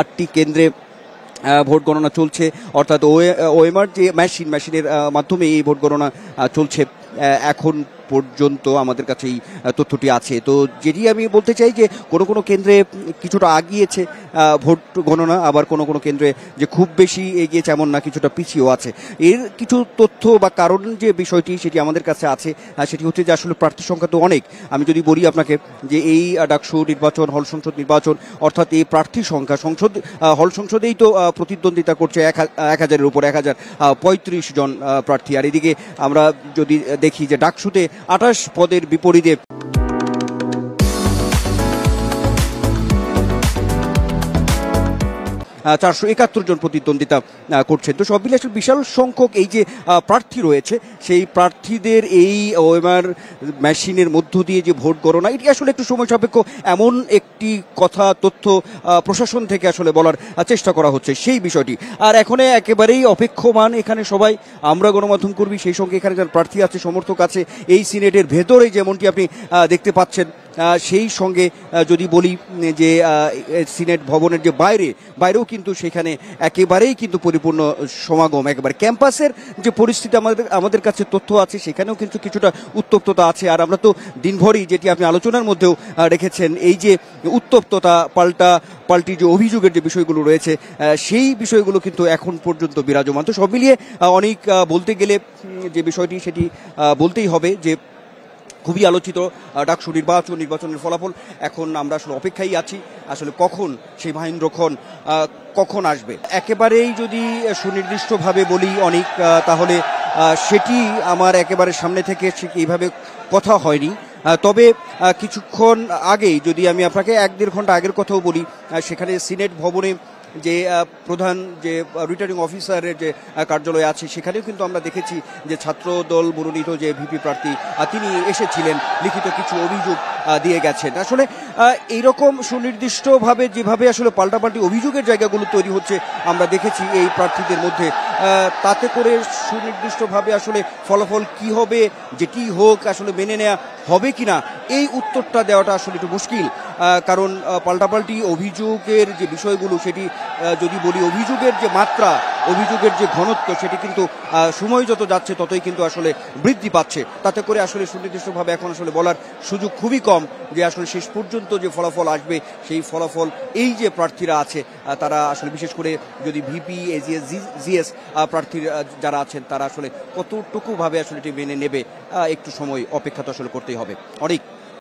8টি কেন্দ্রে ভোট গণনা চলছে, অর্থাৎ ওএমআর যে মেশিনের মাধ্যমে এই ভোট গণনা চলছে। এখন পর্যন্ত আমাদের কাছে এই তথ্যটি আছে। তো যেটি আমি বলতে চাই যে কোনো কোনো কেন্দ্রে কিছুটা আগিয়েছে ভোট গণনা, আবার কোনো কোনো কেন্দ্রে যে খুব বেশি এগিয়েছে এমন না, কিছুটা পিছিয়েও আছে। এর কিছু তথ্য বা কারণ যে বিষয়টি সেটি আমাদের কাছে আছে, সেটি হচ্ছে যে আসলে প্রার্থী সংখ্যা তো অনেক। আমি যদি বলি আপনাকে যে এই ডাকসু নির্বাচন, হল সংসদ নির্বাচন, অর্থাৎ এই প্রার্থী সংখ্যা হল সংসদেই তো প্রতিদ্বন্দ্বিতা করছে 1000-এর উপর 1035 জন প্রার্থী। আর এদিকে আমরা যদি দেখি যে ডাকসুতে 28 পদের বিপরীতে 471 জন প্রতিদ্বন্দ্বিতা করছেন। তো সব মিলে আসলে বিশাল সংখ্যক এই যে প্রার্থী রয়েছে, সেই প্রার্থীদের এই ওএমআর মেশিনের মধ্য দিয়ে যে ভোট গণনা, এটি আসলে একটু সময় সাপেক্ষ, এমন একটি কথা তথ্য প্রশাসন থেকে আসলে বলার চেষ্টা করা হচ্ছে সেই বিষয়টি। আর এখন একেবারেই অপেক্ষমান এখানে সবাই, আমরা গণমাধ্যম কর্মী, সেই সঙ্গে এখানে যারা প্রার্থী আছে, সমর্থক আছে, এই সিনেটের ভেতরে যেমনটি আপনি দেখতে পাচ্ছেন, সেই সঙ্গে যদি বলি যে সিনেট ভবনের যে বাইরেও কিন্তু সেখানে একেবারেই কিন্তু পরিপূর্ণ সমাগম। একেবারে ক্যাম্পাসের যে পরিস্থিতি আমাদের কাছে তথ্য আছে, সেখানেও কিন্তু কিছুটা উত্তপ্ততা আছে। আর আমরা তো দিনভরই, যেটি আপনি আলোচনার মধ্যেও রেখেছেন, এই যে উত্তপ্ততা পাল্টি যে অভিযোগের যে বিষয়গুলো রয়েছে, সেই বিষয়গুলো কিন্তু এখন পর্যন্ত বিরাজমান। তো সব মিলিয়ে অনেক বলতে গেলে যে বিষয়টি সেটি বলতেই হবে যে খুবই আলোচিত ডাকসু নির্বাচনের ফলাফল। এখন আমরা আসলে অপেক্ষায় আছি আসলে কখন সেই মহেন্দ্রক্ষণ কখন আসবে। একেবারেই যদি সুনির্দিষ্টভাবে বলি অনেক, তাহলে সেটি আমার একেবারে সামনে থেকে এইভাবে কথা হয়নি। তবে কিছুক্ষণ আগেই যদি আমি আপনাকে 1-1.5 ঘন্টা আগের কথাও বলি, সেখানে সিনেট ভবনে যে প্রধান যে রিটার্নিং অফিসারের যে কার্যালয় আছে, সেখানেও কিন্তু আমরা দেখেছি যে ছাত্রদল মনোনীত যে ভিপি প্রার্থী তিনি এসেছিলেন, লিখিত কিছু অভিযোগ দিয়ে গেছেন। আসলে এইরকম সুনির্দিষ্টভাবে যেভাবে আসলে পাল্টাপাল্টি অভিযোগের জায়গাগুলো তৈরি হচ্ছে আমরা দেখেছি এই প্রার্থীদের মধ্যে, তাতে করে সুনির্দিষ্টভাবে আসলে ফলাফল কি হবে, যেটি হোক আসলে মেনে নেওয়া হবে কিনা, এই উত্তরটা দেওয়াটা আসলে একটু মুশকিল। কারণ পাল্টাপাল্টি অভিযোগের যে বিষয়গুলো, সেটি যদি বলি অভিযোগের যে মাত্রা, অভিযোগের যে ঘনত্ব, সেটি কিন্তু সময় যত যাচ্ছে ততই কিন্তু আসলে বৃদ্ধি পাচ্ছে। তাতে করে আসলে সুনির্দিষ্টভাবে এখন আসলে বলার সুযোগ খুবই কম যে আসলে শেষ পর্যন্ত যে ফলাফল আসবে, সেই ফলাফল এই যে প্রার্থীরা আছে তারা আসলে, বিশেষ করে যদি ভিপি, এজিএস, জিএস প্রার্থীরা যারা আছেন, তারা আসলে কতটুকুভাবে আসলে এটি মেনে নেবে, একটু সময় অপেক্ষা তো আসলে করতেই হবে। অনেক